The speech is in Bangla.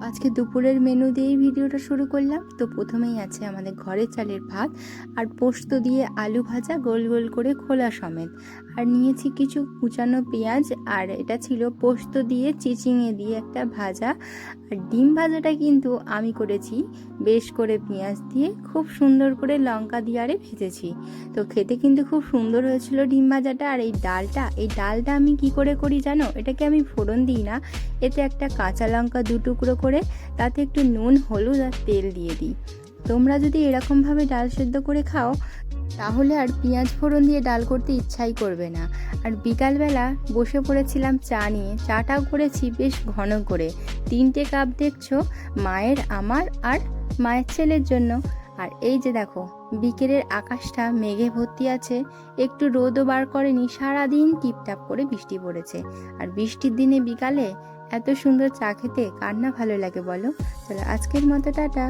আজকে দুপুরের মেনু দিয়েই ভিডিওটা শুরু করলাম। তো প্রথমেই আছে আমাদের ঘরের চালের ভাত আর পোস্ত দিয়ে আলু ভাজা গোল গোল করে খোলা সমেত, আর নিয়েছি কিছু কুচানো পেঁয়াজ, আর এটা ছিল পোস্ত দিয়ে চিচিঙে দিয়ে একটা ভাজা। আর ডিম ভাজাটা কিন্তু আমি করেছি বেশ করে পেঁয়াজ দিয়ে, খুব সুন্দর করে লঙ্কা দিয়ে আরে ভেজেছি। তো খেতে কিন্তু খুব সুন্দর হয়েছিল ডিম ভাজাটা। আর এই ডালটা আমি কি করে করি জানো? এটাকে আমি ফোড়ন দিই না, এতে একটা কাঁচা লঙ্কা 2 টুকরো করে, তাতে একটু নুন হলুদ আর তেল দিয়ে দিই। তোমরা যদি এরকমভাবে ডাল সেদ্ধ করে খাও তাহলে আর পেঁয়াজ ফোড়ন দিয়ে ডাল করতে ইচ্ছাই করবে না। আর বিকালবেলা বসে পড়েছিলাম চা নিয়ে, চাটাও করেছি বেশ ঘন করে, 3টে কাপ দেখছো, মায়ের, আমার আর মায়ের ছেলের জন্য। আর এই যে দেখো বিকেলের আকাশটা মেঘে ভর্তি আছে, একটু রোদও বার করেনি, সারাদিন টিপটাপ করে বৃষ্টি পড়েছে। আর বৃষ্টির দিনে বিকালে এত সুন্দর চা খেতে কার না ভালো লাগে বলো? চলো আজকের মতো টাটা।